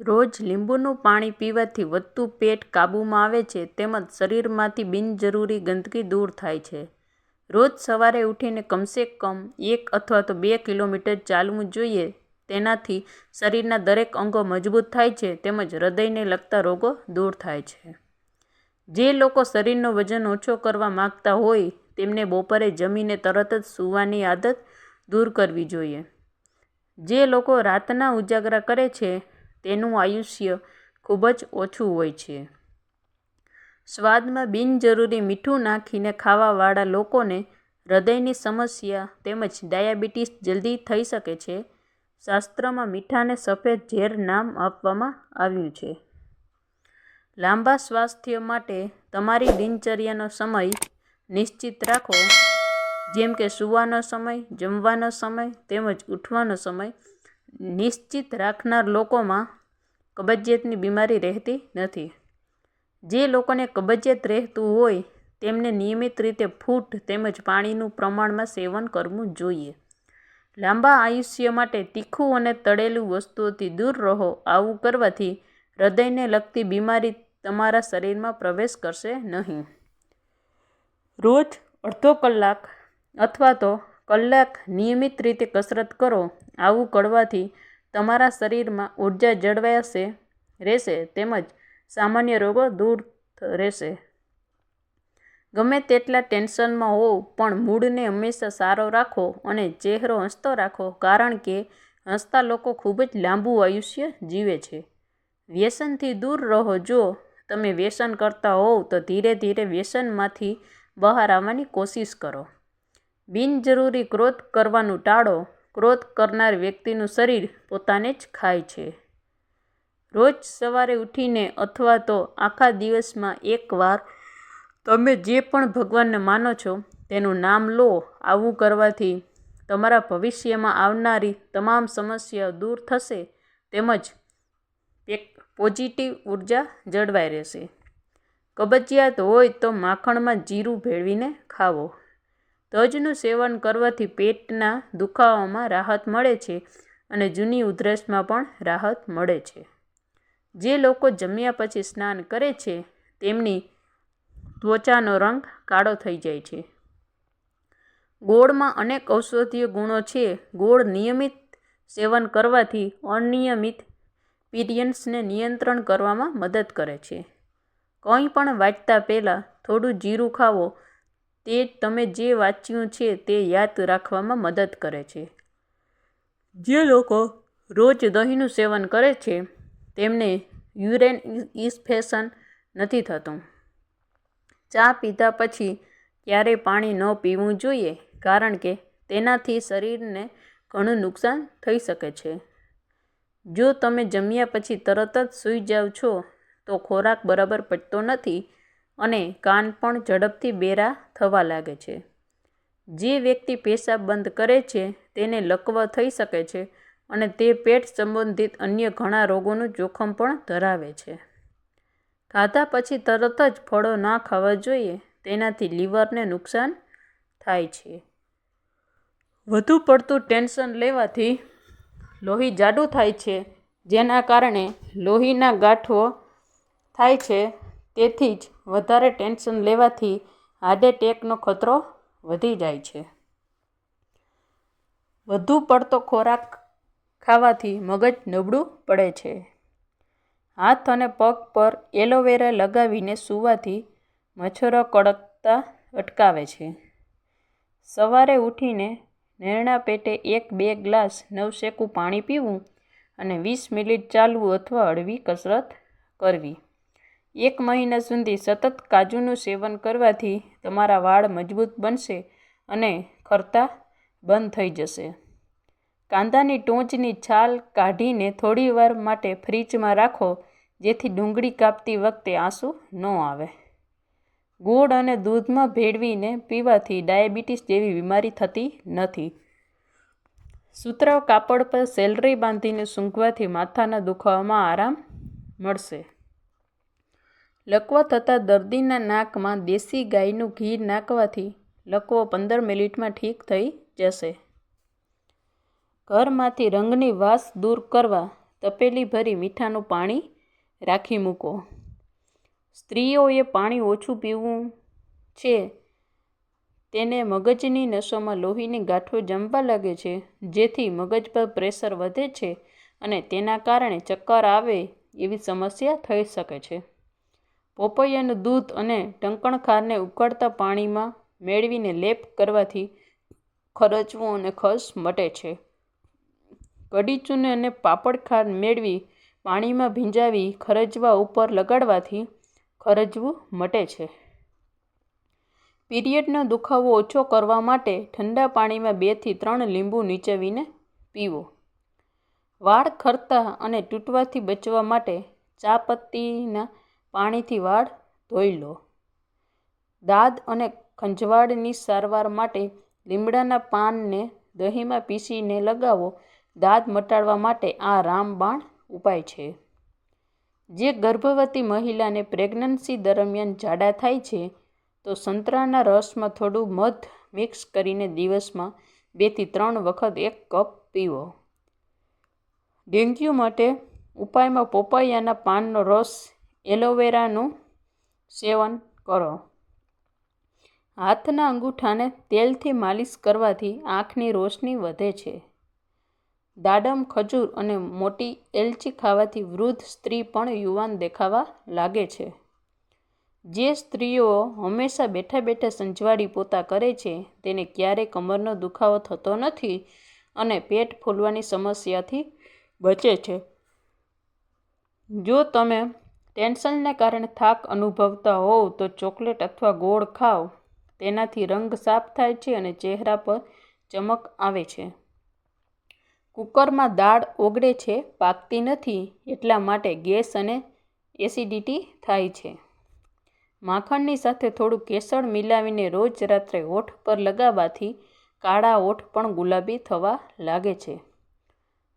રોજ લીંબુનું પાણી પીવાથી વધતું પેટ કાબૂમાં આવે છે તેમજ શરીરમાંથી બિનજરૂરી ગંદકી દૂર થાય છે. રોજ સવારે ઉઠીને કમસે કમ 1 અથવા તો 2 કિલોમીટર ચાલવું જોઈએ. તેનાથી શરીરના દરેક અંગો મજબૂત થાય છે તેમજ હૃદયને લગતા રોગો દૂર થાય છે. જે લોકો શરીરનો વજન ઓછો કરવા માંગતા હોય તેમને બપોરે જમીને તરત જ સૂવાની આદત દૂર કરવી જોઈએ. જે લોકો રાતના ઉજાગરા કરે છે તેનું આયુષ્ય ખૂબ જ ઓછું હોય છે. સ્વાદમાં બિનજરૂરી મીઠું નાખીને ખાવાવાળા લોકોને હૃદયની સમસ્યા તેમજ ડાયાબિટીસ જલ્દી થઈ શકે છે. શાસ્ત્રમાં મીઠાને સફેદ ઝેર નામ આપવામાં આવ્યું છે. લાંબા સ્વાસ્થ્ય માટે તમારી દિનચર્યાનો સમય નિશ્ચિત રાખો, જેમ કે સૂવાનો સમય, જમવાનો સમય તેમજ ઉઠવાનો સમય. નિશ્ચિત રાખનાર લોકોમાં કબજિયાતની બીમારી રહેતી નથી. જે લોકોને કબજિયાત રહેતું હોય તેમને નિયમિત રીતે ફ્રૂટ તેમજ પાણીનું પ્રમાણમાં સેવન કરવું જોઈએ. લાંબા આયુષ્ય માટે તીખું અને તળેલું વસ્તુઓથી દૂર રહો. આવું કરવાથી હૃદયને લગતી બીમારી તમારા શરીરમાં પ્રવેશ કરશે નહીં. રોજ અડધો કલાક અથવા તો કલાક નિયમિત રીતે કસરત કરો. આવું કરવાથી તમારા શરીરમાં ઉર્જા જળવાશે રહેશે તેમજ સામાન્ય રોગો દૂર રહેશે. ગમે તેટલા ટેન્શનમાં હોવ પણ મૂડને હંમેશા સારો રાખો અને ચહેરો હસતો રાખો, કારણ કે હસતા લોકો ખૂબ જ લાંબુ આયુષ્ય જીવે છે. વ્યસનથી દૂર રહો. જો તમે વ્યસન કરતા હોવ તો ધીરે ધીરે વ્યસનમાંથી બહાર આવવાની કોશિશ કરો. બિનજરૂરી ક્રોધ કરવાનું ટાળો. ક્રોધ કરનાર વ્યક્તિનું શરીર પોતાને જ ખાય છે. રોજ સવારે ઉઠીને અથવા તો આખા દિવસમાં એકવાર તમે જે પણ ભગવાનને માનો છો તેનું નામ લો. આવું કરવાથી તમારા ભવિષ્યમાં આવનારી તમામ સમસ્યાઓ દૂર થશે તેમજ એક પોઝિટિવ ઉર્જા જળવાઈ રહેશે. કબજિયાત હોય તો માખણમાં જીરું ભેળવીને ખાવો. તજનું સેવન કરવાથી પેટના દુખાવામાં રાહત મળે છે અને જૂની ઉધરસમાં પણ રાહત મળે છે. જે લોકો જમ્યા પછી સ્નાન કરે છે તેમની ત્વચાનો રંગ કાળો થઈ જાય છે. ગોળમાં અનેક ઔષધીય ગુણો છે. ગોળ નિયમિત સેવન કરવાથી અનિયમિત પીરિયડ્સને નિયંત્રણ કરવામાં મદદ કરે છે. કંઈ પણ વાંચતા પહેલાં થોડું જીરું ખાવો. તે તમે જે વાંચ્યું છે તે યાદ રાખવામાં મદદ કરે છે. જે લોકો રોજ દહીંનું સેવન કરે છે તેમને યુરિન ઇન્ફેક્શન નથી થતું. ચા પીધા પછી ક્યારેય પાણી ન પીવું જોઈએ, કારણ કે તેનાથી શરીરને ઘણું નુકસાન થઈ શકે છે. જો તમે જમ્યા પછી તરત જ સૂઈ જાવ છો તો ખોરાક બરાબર પચતો નથી અને કાન પણ ઝડપથી બેરા થવા લાગે છે. જે વ્યક્તિ પેશાબ બંધ કરે છે તેને લકવો થઈ શકે છે અને તે પેટ સંબંધિત અન્ય ઘણા રોગોનું જોખમ પણ ધરાવે છે. ખાધા પછી તરત જ ફળો ના ખાવા જોઈએ. તેનાથી લીવરને નુકસાન થાય છે. વધુ પડતું ટેન્શન લેવાથી લોહી જાડું થાય છે, જેના કારણે લોહીના ગાંઠો થાય છે. તેથી જ વધારે ટેન્શન લેવાથી હાર્ટ એટેકનો ખતરો વધી જાય છે. વધુ પડતો ખોરાક ખાવાથી મગજ નબળું પડે છે. હાથ અને પગ પર એલોવેરા લગાવીને સૂવાથી મચ્છરો કરડતા અટકાવે છે. સવારે ઉઠીને નરણા પેટે 1-2 ગ્લાસ નવશેકું પાણી પીવું અને 20 મિનિટ ચાલવું અથવા હળવી કસરત કરવી. 1 મહિના સુધી સતત કાજુનું સેવન કરવાથી તમારા વાળ મજબૂત બનશે અને ખરતા બંધ થઈ જશે. કાંદાની ટોચની છાલ કાઢીને થોડીવાર માટે ફ્રીજમાં રાખો, જેથી ડુંગળી કાપતી વખતે આંસુ ન આવે. ગોળ અને દૂધમાં ભેળવીને પીવાથી ડાયાબિટીસ જેવી બીમારી થતી નથી. સુતરાઉ કાપડ પર સેલરી બાંધીને સૂંઘવાથી માથાના દુખાવામાં આરામ મળશે. લકવો થતા દર્દીના નાકમાં દેશી ગાયનું ઘી નાખવાથી લકવો 15 મિનિટમાં ઠીક થઈ જશે. ઘરમાંથી રંગની વાસ દૂર કરવા તપેલી ભરી મીઠાનું પાણી રાખી મૂકો. સ્ત્રીઓએ પાણી ઓછું પીવું છે તેને મગજની નસોમાં લોહીની ગાંઠો જમવા લાગે છે, જેથી મગજ પર પ્રેશર વધે છે અને તેના કારણે ચક્કર આવે એવી સમસ્યા થઈ શકે છે. પપૈયાનું દૂધ અને ટંકણખારને ઉકળતા પાણીમાં મેળવીને લેપ કરવાથી ખરજવું અને ખસ મટે છે. કડી ચૂને અને પાપડખાર મેળવી પાણીમાં ભીંજાવી ખરજવા ઉપર લગાડવાથી ખરજવું મટે છે. પીરિયડનો દુખાવો ઓછો કરવા માટે ઠંડા પાણીમાં 2 થી 3 લીંબુ નીચવીને પીવો. વાળ ખરતા અને તૂટવાથી બચવા માટે ચા પત્તીના પાણીથી વાળ ધોઈ લો. દાદ અને ખંજવાળની સારવાર માટે લીમડાના પાનને દહીંમાં પીસીને લગાવો. દાદ મટાડવા માટે આ રામબાણ ઉપાય છે. જે ગર્ભવતી મહિલાને પ્રેગ્નન્સી દરમિયાન ઝાડા થાય છે તો સંતરાના રસમાં થોડું મધ મિક્સ કરીને દિવસમાં 2 થી 3 વખત 1 કપ પીવો. ડેન્ગ્યુ માટે ઉપાયમાં પપૈયાના પાનનો રસ, એલોવેરાનું સેવન કરો. હાથના અંગૂઠાને તેલથી માલિશ કરવાથી આંખની રોશની વધે છે. દાડમ, ખજૂર અને મોટી એલચી ખાવાથી વૃદ્ધ સ્ત્રી પણ યુવાન દેખાવા લાગે છે. જે સ્ત્રીઓ હંમેશા બેઠા બેઠા સંજવાળી પોતા કરે છે તેને ક્યારેય કમરનો દુખાવો થતો નથી અને પેટ ફૂલવાની સમસ્યાથી બચે છે. જો તમે ટેન્શનને કારણે થાક અનુભવતા હોવ તો ચોકલેટ અથવા ગોળ ખાઓ. તેનાથી રંગ સાફ થાય છે અને ચહેરા પર ચમક આવે છે. કુકરમાં દાળ ઓગળે છે, પાકતી નથી, એટલા માટે ગેસ અને એસિડિટી થાય છે. માખણની સાથે થોડું કેસર મિલાવીને રોજ રાત્રે હોઠ પર લગાવવાથી કાળા હોઠ પણ ગુલાબી થવા લાગે છે.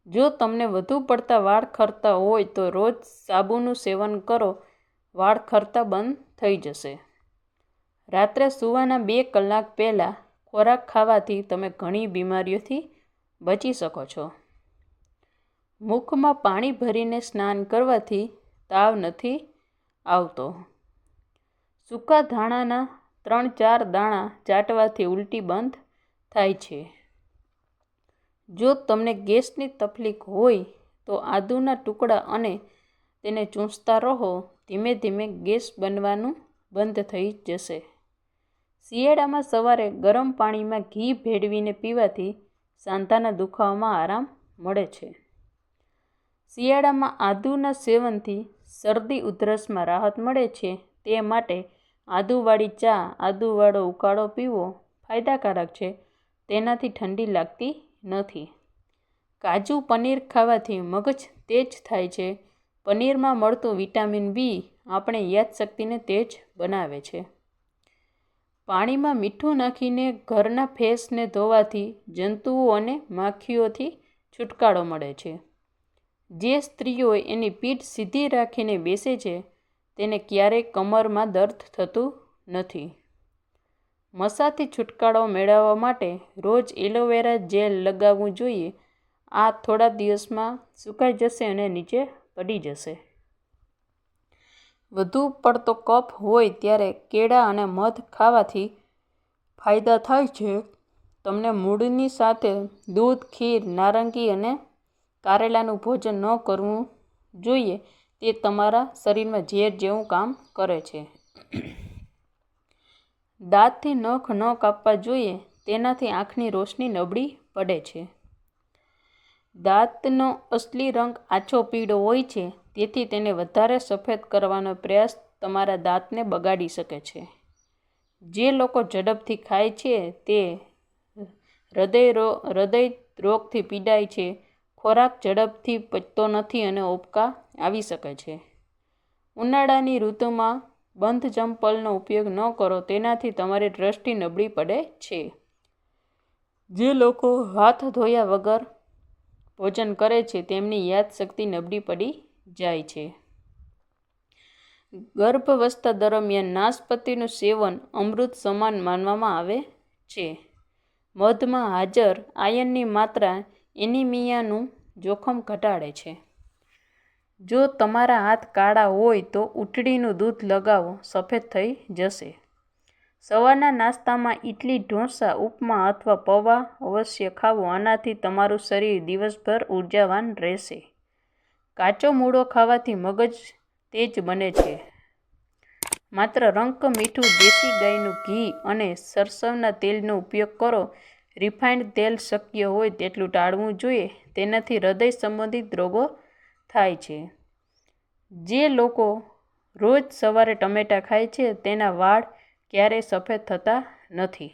જો તમને વધુ પડતા વાળ ખરતા હોય તો રોજ સાબુનું સેવન કરો. વાળ ખરતા બંધ થઈ જશે. રાત્રે સૂવાના 2 કલાક પહેલાં ખોરાક ખાવાથી તમે ઘણી બીમારીઓથી બચી શકો છો. મુખમાં પાણી ભરીને સ્નાન કરવાથી તાવ નથી આવતો. સૂકા ધાણાના 3-4 દાણા ચાટવાથી ઉલટી બંધ થાય છે. જો તમને ગેસની તકલીફ હોય તો આદુના ટુકડા અને તેને ચૂંસતા રહો. ધીમે ધીમે ગેસ બનવાનું બંધ થઈ જશે. શિયાળામાં સવારે ગરમ પાણીમાં ઘી ભેળવીને પીવાથી સાંધાના દુખાવામાં આરામ મળે છે. શિયાળામાં આદુના સેવનથી શરદી ઉધરસમાં રાહત મળે છે. તે માટે આદુવાળી ચા, આદુવાળો ઉકાળો પીવો ફાયદાકારક છે. તેનાથી ઠંડી લાગતી નથી. કાજુ પનીર ખાવાથી મગજ તેજ થાય છે. પનીરમાં મળતું વિટામિન બી આપણી યાદશક્તિને તેજ બનાવે છે. પાણીમાં મીઠું નાખીને ઘરના ફેસને ધોવાથી જંતુઓ અને માખીઓથી છુટકારો મળે છે. જે સ્ત્રીઓ એની પીઠ સીધી રાખીને બેસે છે તેને ક્યારેય કમરમાં દર્દ થતું નથી. મસાથી છુટકારો મેળવવા માટે રોજ એલોવેરા જેલ લગાવવું જોઈએ. આ થોડા દિવસમાં સુકાઈ જશે અને નીચે પડી જશે. વધુ પડતો કફ હોય ત્યારે કેળા અને મધ ખાવાથી ફાયદા થાય છે. તમને મૂળની સાથે દૂધ, ખીર, નારંગી અને કારેલાનું ભોજન ન કરવું જોઈએ. તે તમારા શરીરમાં ઝેર જેવું કામ કરે છે. દાંતથી નખ ન કાપવા જોઈએ. તેનાથી આંખની રોશની નબળી પડે છે. દાંતનો અસલી રંગ આછો પીળો હોય છે, તેથી તેને વધારે સફેદ કરવાનો પ્રયાસ તમારા દાંતને બગાડી શકે છે. જે લોકો ઝડપથી ખાય છે તે હૃદય રોગથી પીડાય છે. ખોરાક ઝડપથી પચતો નથી અને ઉબકા આવી શકે છે. ઉનાળાની ઋતુમાં બંધ ચંપલનો ઉપયોગ ન કરો. તેનાથી તમારી દ્રષ્ટિ નબળી પડે છે. જે લોકો હાથ ધોયા વગર ભોજન કરે છે તેમની યાદશક્તિ નબળી પડી જાય છે. ગર્ભાવસ્થા દરમિયાન નાશપતીનું સેવન અમૃત સમાન માનવામાં આવે છે. મધમાં હાજર આયર્નની માત્રા એનિમિયાનું જોખમ ઘટાડે છે. જો તમારા હાથ કાળા હોય તો ઉટળીનું દૂધ લગાવો, સફેદ થઈ જશે. સવારના નાસ્તામાં ઇડલી, ઢોસા, ઉપમા અથવા પૌવા અવશ્ય ખાવો. આનાથી તમારું શરીર દિવસભર ઉર્જાવાન રહેશે. કાચો મૂળો ખાવાથી મગજ તેજ બને છે. માત્ર રંક મીઠું, દેશી ગાયનું ઘી અને સરસવના તેલનો ઉપયોગ કરો. રિફાઇન્ડ તેલ શક્ય હોય તેટલું ટાળવું જોઈએ. તેનાથી હૃદય સંબંધિત રોગો થાય છે. જે લોકો રોજ સવારે ટમેટાં ખાય છે તેના વાળ ક્યારેય સફેદ થતા નથી.